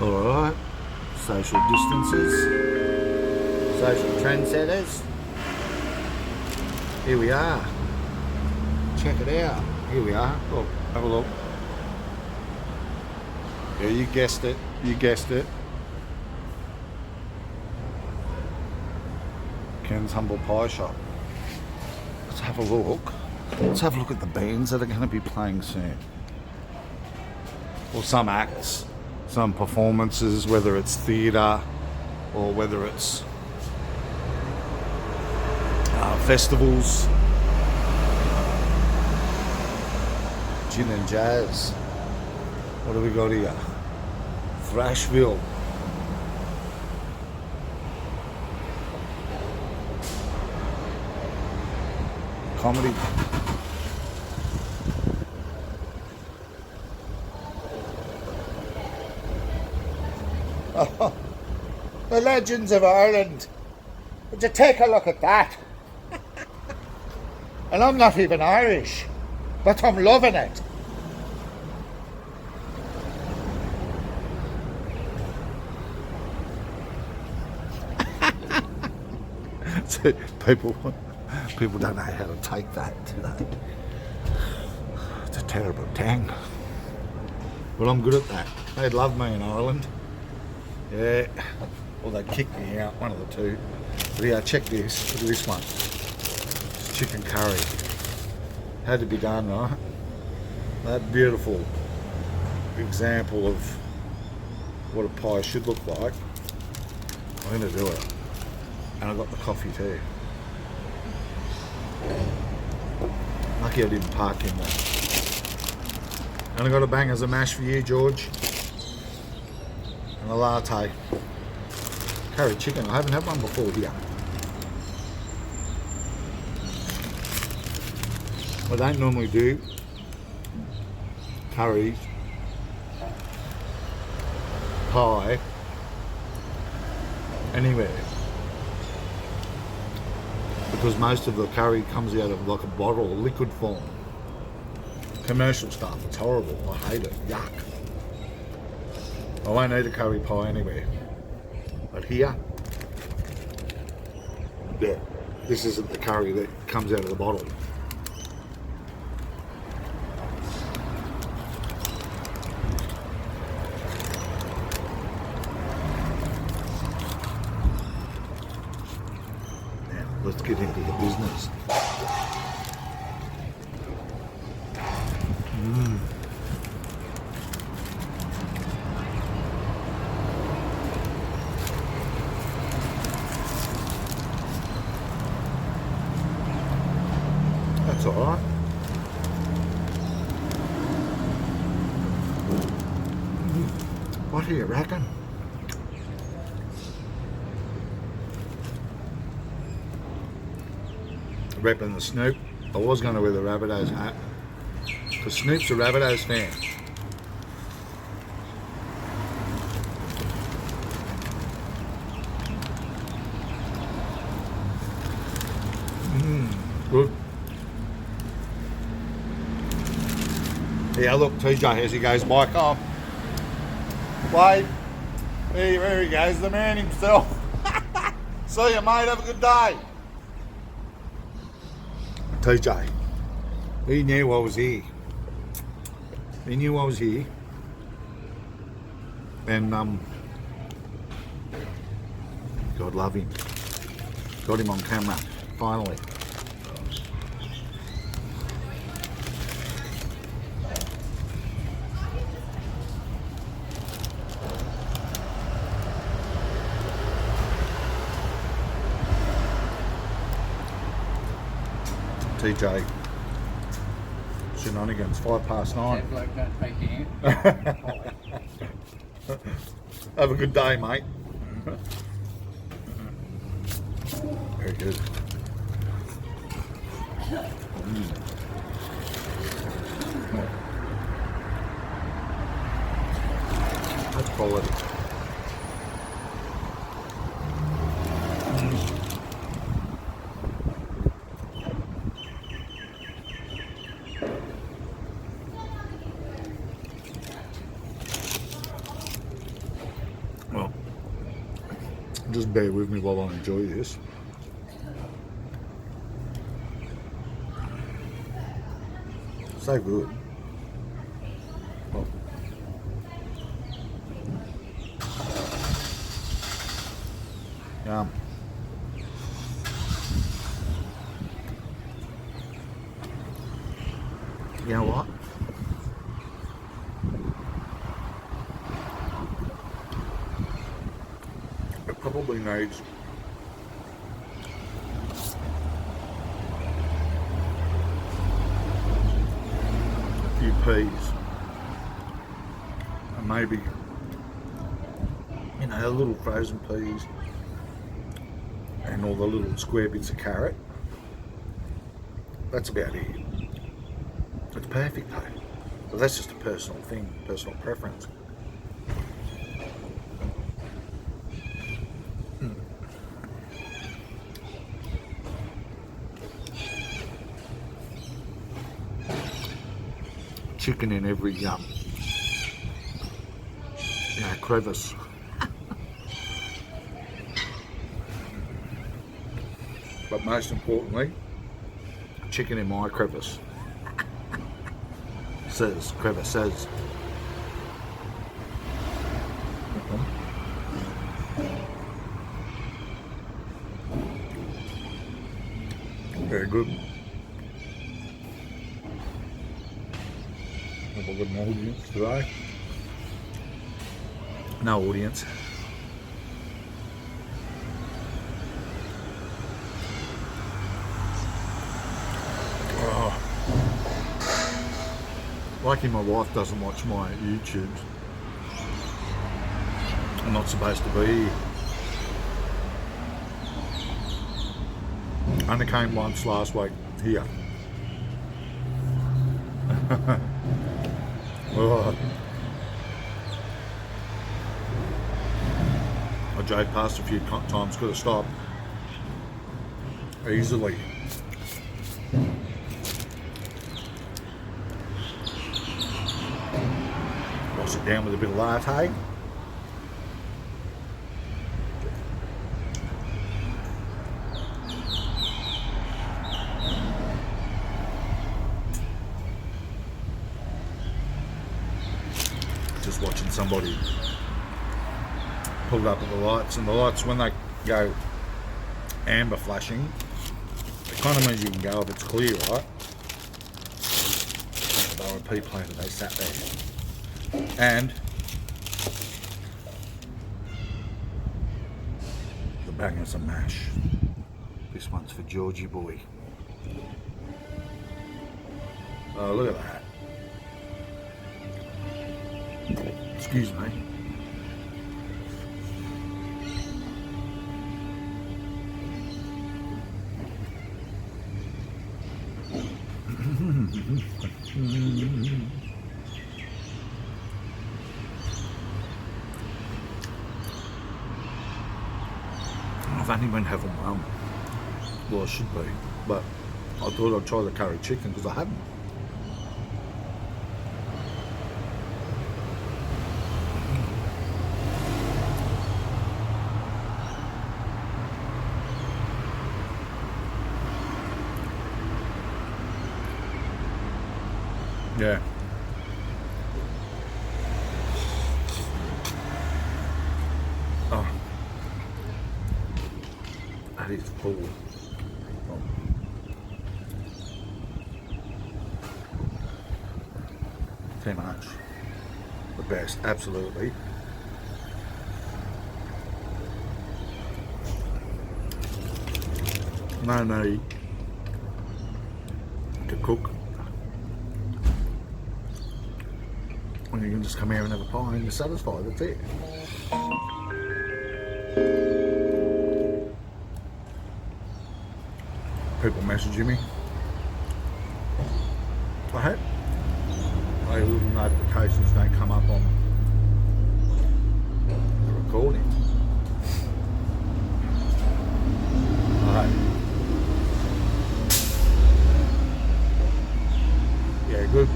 Alright, social distances, social trendsetters. Here we are. Check it out. Here we are. Look, have a look. Yeah, you guessed it. You guessed it. Ken's Humble Pie Shop. Let's have a look. Let's have a look at the bands that are going to be playing soon. Or some acts, some performances, whether it's theatre or whether it's festivals. Gin and jazz. What do we got here? Thrashville. Comedy. Oh, the Legends of Ireland. Would you take a look at that? And I'm not even Irish, but I'm loving it. So people don't know how to take that today. It's a terrible tang. But I'm good at that. They'd love me in Ireland. Yeah. Or they'd kick me out, one of the two. But yeah, check this. Look at this one. It's chicken curry. Had to be done, right? That beautiful example of what a pie should look like. I'm going to do it. And I got the coffee too. Lucky I didn't park in there. And I got a bangers of mash for you, George. And a latte. Curried chicken. I haven't had one before here. I don't normally do curry pie anywhere, because most of the curry comes out of like a bottle or liquid form. Commercial stuff, it's horrible. I hate it. Yuck. I won't eat a curry pie anywhere. But here, yeah, this isn't the curry that comes out of the bottle. Now, let's get into the business. That's alright. What do you reckon? Repping the Snoop. I was going to wear the Rabbitohs hat, because Snoop's a Rabbitohs fan. Good. Yeah, look, TJ, as he goes by, come. Wave. There he goes, the man himself. See you, mate. Have a good day. TJ, he knew I was here. He knew I was here. And, God love him. Got him on camera, finally. TJ shenanigans, 9:05. Have a good day, mate. Very good. That's quality. Just bear with me while I enjoy this. So good. Oh. Yum. You know what? It probably needs a few peas and maybe, you know, little frozen peas and all the little square bits of carrot. That's about it. It's perfect though, but that's just a personal thing, personal preference. Chicken in every crevice. But most importantly, chicken in my crevice. Crevice says. Very good. Have a good audience today. No audience. Lucky my wife doesn't watch my YouTube. I'm not supposed to be here. Only came once last week here. Oh. I drove past a few times, could have stopped easily. I'll sit down with a bit of latte. Just watching somebody pulled up at the lights, and the lights, when they go amber flashing, it kind of means you can go if it's clear, right? They were a pea plater, they sat there. And the bang of some mash. This one's for Georgie boy. Oh, look at that. Excuse me. I've only been having one. Well, I should be, but I thought I'd try the curry chicken because I hadn't. Yeah. Oh. That is full. Oh. Too much. The best, absolutely. No need to cook. When you can just come here and have a pie and you're satisfied, that's it. People messaging me. I hope my little notifications don't come up on the recording. I hope. Yeah, good.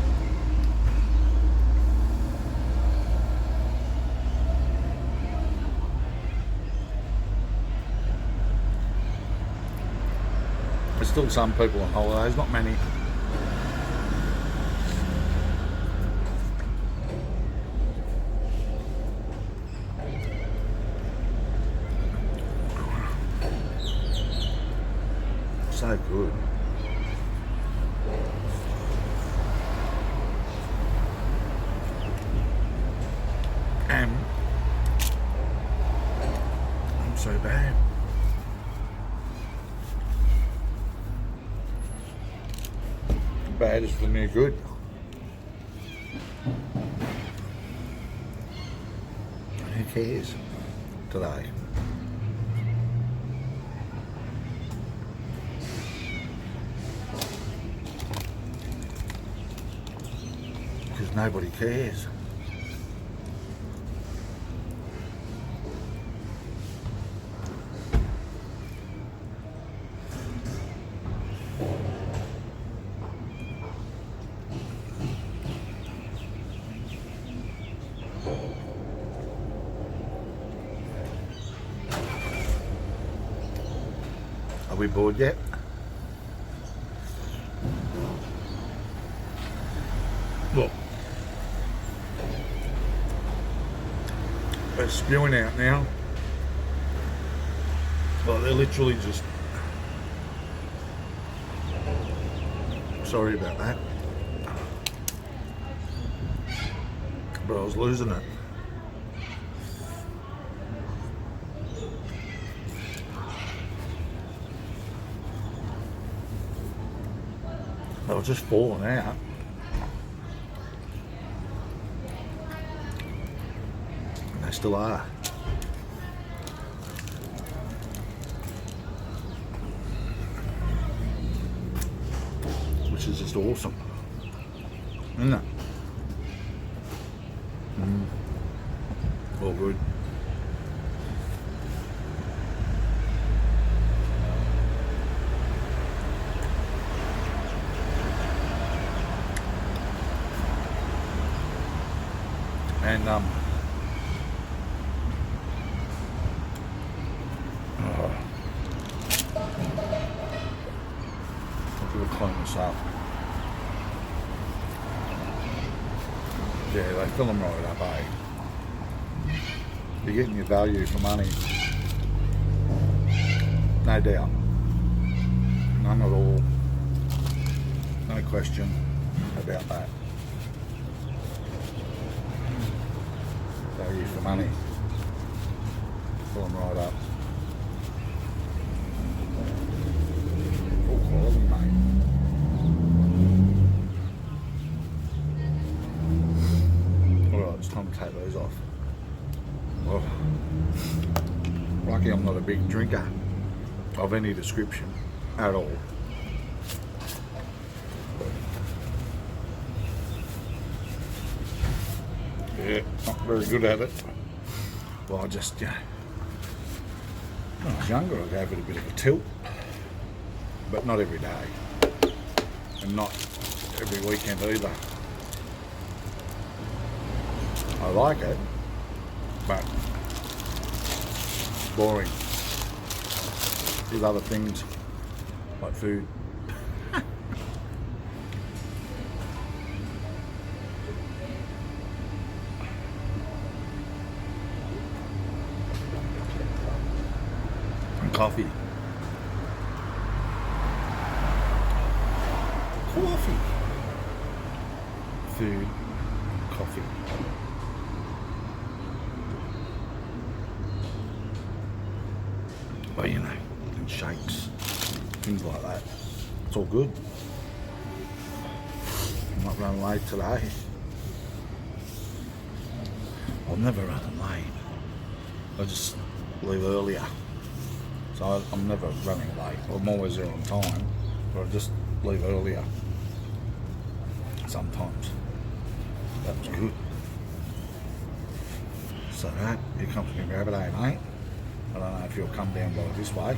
still some people on holidays, not many. So good. And I'm so bad. Bad is the new good. Who cares today? Because nobody cares. Are we bored yet? Look, they're spewing out now. Well, they're literally just... Sorry about that. But I was losing it. They were just falling out. And they still are. Which is just awesome. Isn't it? All good. And I'll clean this up. Yeah, they fill them right up, eh? You're getting your value for money. No doubt. None at all. No question about that. Value for money. Fill them right up. Full quality, mate. Alright, it's time to take those off. Oh. Lucky I'm not a big drinker of any description at all. Yeah, not very good at it. Well, I just, when I was younger, I gave it a bit of a tilt, but not every day, and not every weekend either. I like it, but it's boring. There's other things, like food. Coffee. Food. Coffee. Well, you know, and shakes, things like that. It's all good. I'm not running late today. I'm never running late. I just leave earlier. So I'm never running late. I'm always there on time, but I just leave earlier sometimes. That was good. So that, here comes my grab it, eh, mate? I don't know if you'll come down by this way.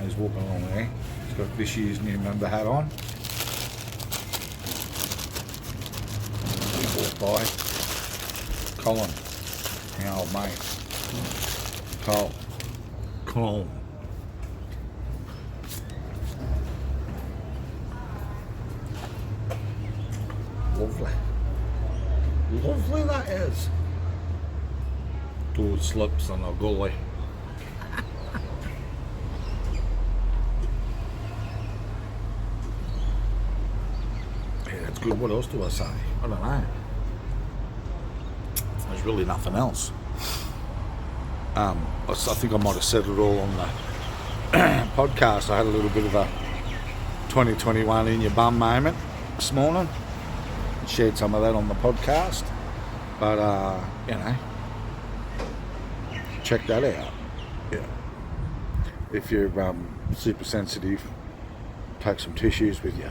He's walking along there. He's got this year's new member hat on. Walk by. Colin, my old mate. Cole. lovely. Lovely that is. Two slips on a gully. Yeah, it's good. What else do I say? I don't know. There's really nothing else. I think I might have said it all on the podcast. I had a little bit of a 2021 in your bum moment this morning. Shared some of that on the podcast. But, check that out. Yeah. If you're super sensitive, take some tissues with you.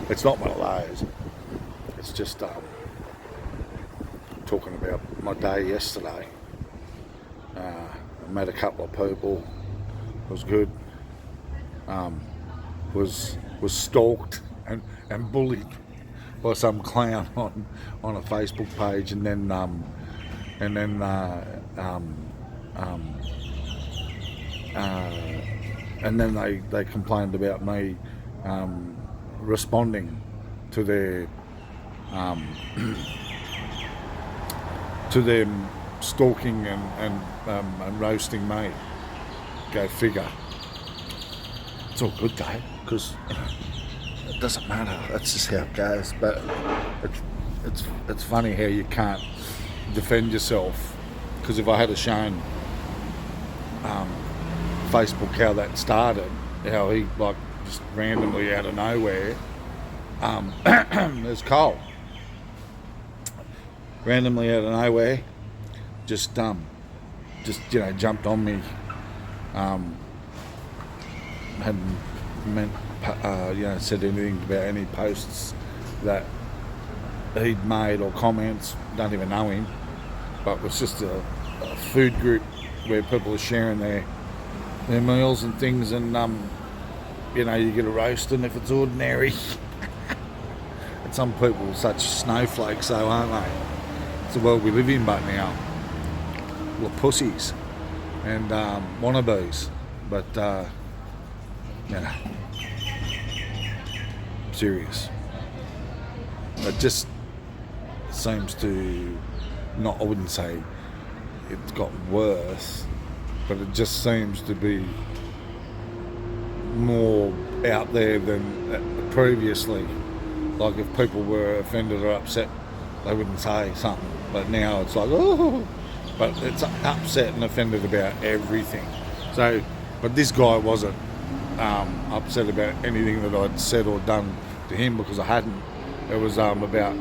It's not one of those. It's just talking about my day yesterday. I met a couple of people. It was good. Was stalked and bullied by some clown on a Facebook page, and then they complained about me responding to their to them stalking and roasting me. Go figure. It's all good though, because it doesn't matter. That's just how it goes. But it's funny how you can't defend yourself. Because if I had shown Facebook how that started, how he like just randomly out of nowhere, there's Cole. Randomly out of nowhere, just jumped on me. Hadn't said anything about any posts that he'd made or comments. Don't even know him, but it was just a food group where people are sharing their meals and things, and you get a roasting if it's ordinary. And some people are such snowflakes, though, aren't they? It's the world we live in, but now, well, pussies and wannabes, but serious. It just seems to not. I wouldn't say it's got worse, but it just seems to be more out there than previously. Like if people were offended or upset, they wouldn't say something. But now it's like, oh, but it's upset and offended about everything. So, but this guy wasn't upset about anything that I'd said or done to him, because I hadn't. It was about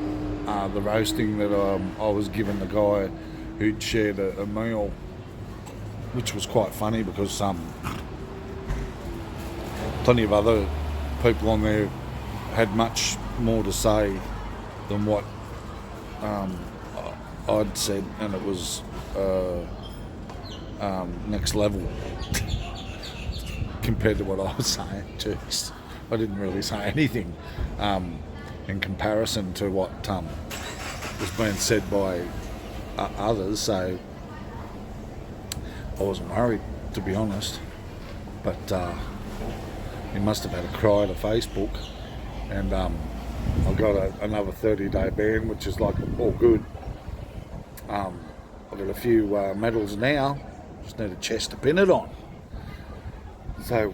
the roasting that I was giving the guy who'd shared a meal, which was quite funny because plenty of other people on there had much more to say than what I'd said, and it was next level compared to what I was saying. Jeez, I didn't really say anything in comparison to what was being said by others, so I wasn't worried, to be honest. But he must have had a cry to Facebook, and I got another 30-day ban, which is like all good. I've got a few medals now, just need a chest to pin it on. So,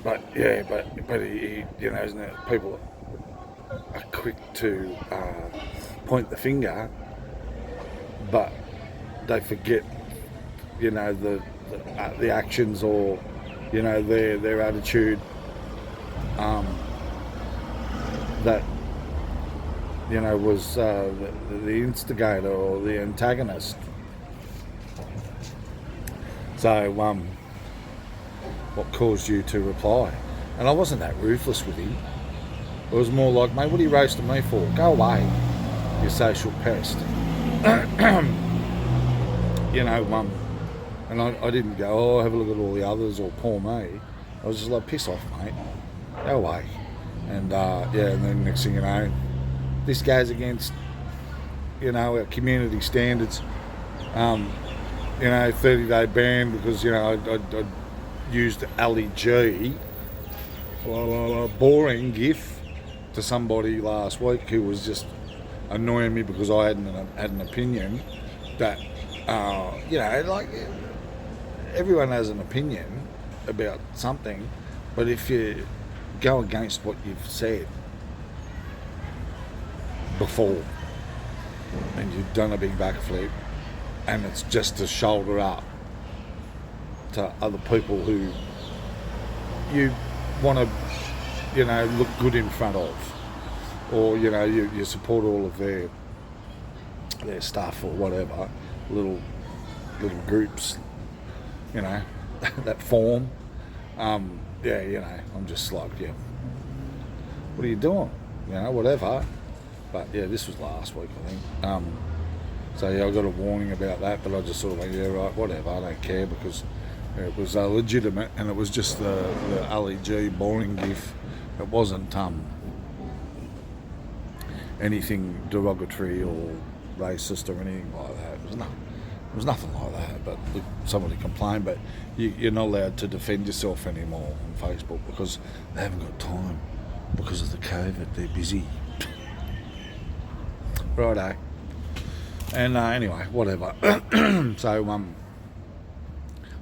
but he, isn't it? People are quick to point the finger, but they forget, the actions or, their attitude. That was the instigator or the antagonist. So, what caused you to reply? And I wasn't that ruthless with him. It was more like, mate, what are you roasting me for? Go away, you social pest. And I didn't go, oh, have a look at all the others or poor me. I was just like, piss off, mate. Go away. And and then next thing you know, this goes against, our community standards. 30-day ban because, I used Ali G boring gif to somebody last week who was just annoying me because I had an opinion that, like everyone has an opinion about something, but if you go against what you've said before and you've done a big backflip and it's just to shoulder up to other people who you want to, look good in front of, or you support all of their stuff or whatever, little groups, that form. I'm just like, what are you doing? Whatever. But yeah, this was last week, I think. So yeah, I got a warning about that, but I just sort of went, yeah, right, whatever, I don't care, because it was legitimate, and it was just the LEG boring gif. It wasn't anything derogatory or racist or anything like that. It was nothing like that. But somebody complained, but you're not allowed to defend yourself anymore on Facebook because they haven't got time because of the COVID. They're busy. Righto. And anyway, whatever.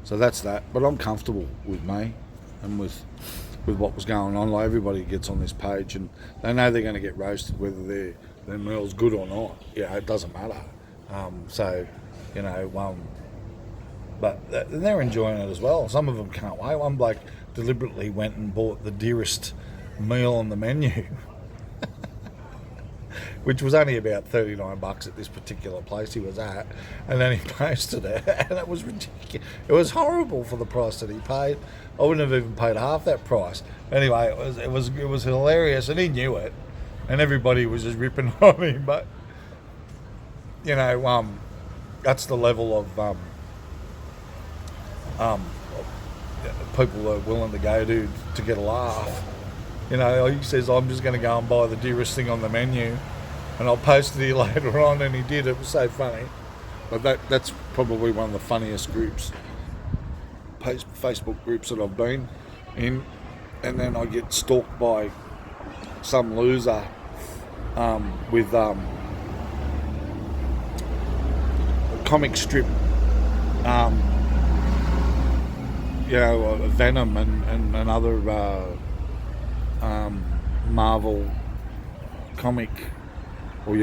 So that's that. But I'm comfortable with me and with what was going on. Like, everybody gets on this page and they know they're going to get roasted whether their meal's good or not. It doesn't matter. But they're enjoying it as well. Some of them can't wait. One bloke deliberately went and bought the dearest meal on the menu, which was only about $39 at this particular place he was at, and then he posted it, and it was ridiculous. It was horrible for the price that he paid. I wouldn't have even paid half that price. Anyway, it was hilarious, and he knew it, and everybody was just ripping on him. But that's the level of people are willing to go to get a laugh. He says, I'm just going to go and buy the dearest thing on the menu, and I'll post it here later on, and he did. It was so funny. But that's probably one of the funniest groups, Facebook groups that I've been in. And then I get stalked by some loser with comic strip, Venom and other Marvel comic, or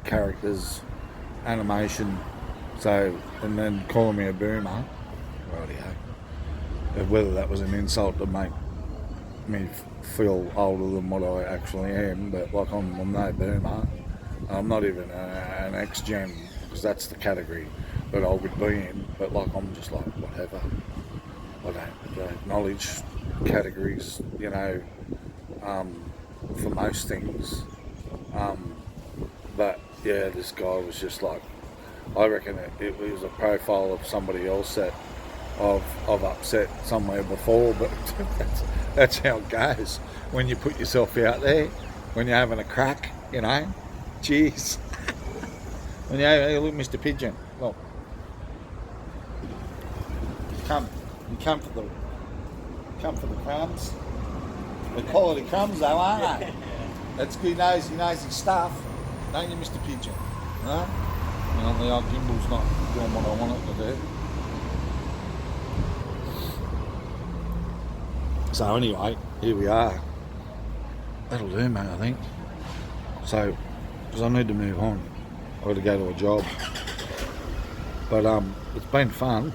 characters, animation. So, and then calling me a boomer. Rightio. Whether that was an insult to make me feel older than what I actually am, but like I'm no boomer. I'm not even an ex-gen, because that's the category that I would be in. But like, I'm just like, whatever. I don't acknowledge categories, for most things. But yeah, this guy was just like, I reckon it was a profile of somebody else that I've upset somewhere before, but that's how it goes when you put yourself out there, when you're having a crack, Cheers. And hey, look, Mr. Pigeon, look. You come for the crumbs. The quality crumbs though, aren't they? That's good. He knows his stuff, don't you, Mr. Pigeon? Right? The old gimbal's not doing what I want it to do. So anyway, here we are. That'll do, mate, I think. So, because I need to move on. I've got to go to a job. But it's been fun.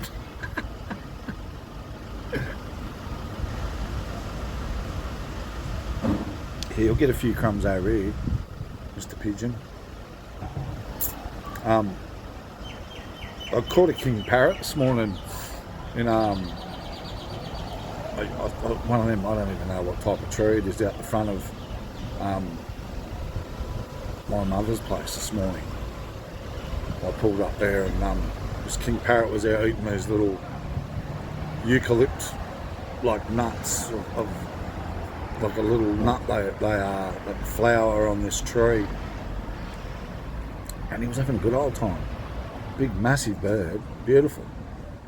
Here, you'll get a few crumbs over here, Mr. Pigeon. I caught a king parrot this morning in one of them. I don't even know what type of tree it is, out the front of my mother's place this morning. I pulled up there, and this king parrot was out eating these little eucalypt like nuts of like a little nut that flower on this tree, and he was having a good old time. Big massive bird, beautiful.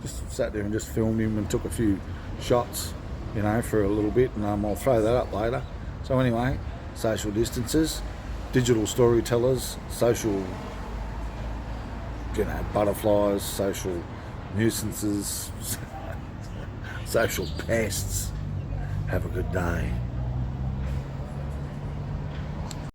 Just sat there and just filmed him and took a few shots. you know, for a little bit, and I'll throw that up later. So anyway, social distances, digital storytellers, social, you know, butterflies, social nuisances, social pests. Have a good day.